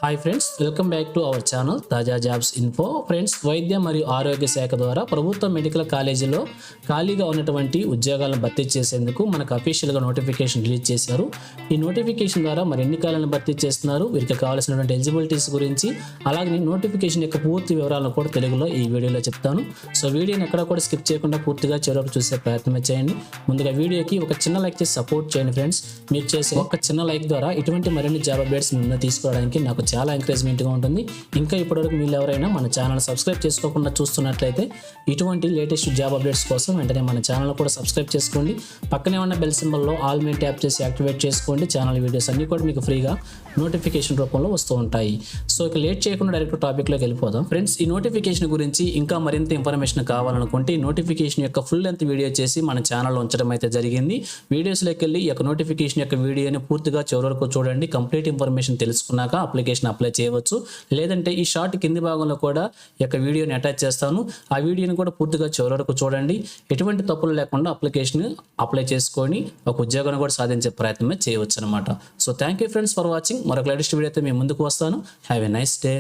Hi friends, welcome back to our channel తాజా jobs info. Friends, వైద్య మరియు ఆరోగ్య శాఖ ద్వారా ప్రభుత్వ మెడికల్ కాలేజీలో ఖాళీగా ఉన్నటువంటి ఉద్యోగాలను భర్తీ చేసేందుకు మనకు అఫీషియల్గా నోటిఫికేషన్ రిలీజ్ చేశారు. ఈ నోటిఫికేషన్ ద్వారా మరి ఎన్ని కాలాలను భర్తీ చేస్తున్నారు, వీరికి కావాల్సినటువంటి ఎలిజిబిలిటీస్ గురించి, అలాగే నోటిఫికేషన్ యొక్క పూర్తి వివరాలను కూడా తెలుగులో ఈ వీడియోలో చెప్తాను. సో వీడియోని ఎక్కడ కూడా స్కిప్ చేయకుండా పూర్తిగా చివరకు చూసే ప్రయత్నం చేయండి. ముందుగా వీడియోకి ఒక చిన్న లైక్ చేసి సపోర్ట్ చేయండి ఫ్రెండ్స్. మీరు చేసే ఒక చిన్న లైక్ ద్వారా ఇటువంటి మరిన్ని జాబ్ అప్డేట్స్ ముందు తీసుకోవడానికి నాకు చాలా ఎంకరేజ్మెంట్గా ఉంటుంది. ఇంకా ఇప్పటివరకు మీరు ఎవరైనా మన ఛానల్ సబ్స్క్రైబ్ చేసుకోకుండా చూస్తున్నట్లయితే ఇటువంటి లేటెస్ట్ జాబ్ అప్డేట్స్ కోసం వెంటనే మన ఛానల్ కూడా సబ్స్క్రైబ్ చేసుకోండి. పక్కనే ఉన్న బెల్ సింబల్లో ఆల్ మీద ట్యాప్ చేసి యాక్టివేట్ చేసుకోండి. ఛానల్ వీడియోస్ అన్ని కూడా మీకు ఫ్రీగా నోటిఫికేషన్ రూపంలో వస్తూ ఉంటాయి. సో ఇక లేట్ చేయకుండా డైరెక్ట్ టాపిక్లోకి వెళ్ళిపోదాం. ఫ్రెండ్స్, ఈ నోటిఫికేషన్ గురించి ఇంకా మరింత ఇన్ఫర్మేషన్ కావాలనుకుంటే ఈ నోటిఫికేషన్ యొక్క ఫుల్ లెంత్ వీడియో చేసి మన ఛానల్లో ఉంచడం అయితే జరిగింది. వీడియోస్లోకి వెళ్ళి ఈ యొక్క నోటిఫికేషన్ యొక్క వీడియోని పూర్తిగా చివరి వరకు చూడండి. కంప్లీట్ ఇన్ఫర్మేషన్ తెలుసుకున్నాక అప్లికేషన్ అప్లై చేయవచ్చు. లేదంటే ఈ షార్ట్ కింది భాగంలో కూడా ఈ యొక్క వీడియోని అటాచ్ చేస్తాను. ఆ వీడియోని కూడా పూర్తిగా చివరి వరకు చూడండి. ఎటువంటి తప్పులు లేకుండా అప్లికేషన్ అప్లై చేసుకొని ఒక ఉద్యోగాన్ని కూడా సాధించే ప్రయత్నమే చేయవచ్చు అనమాట. So thank you friends for watching. మరొక లేటెస్ట్ వీడియోతో మీ ముందుకు వస్తాను. Have a nice day.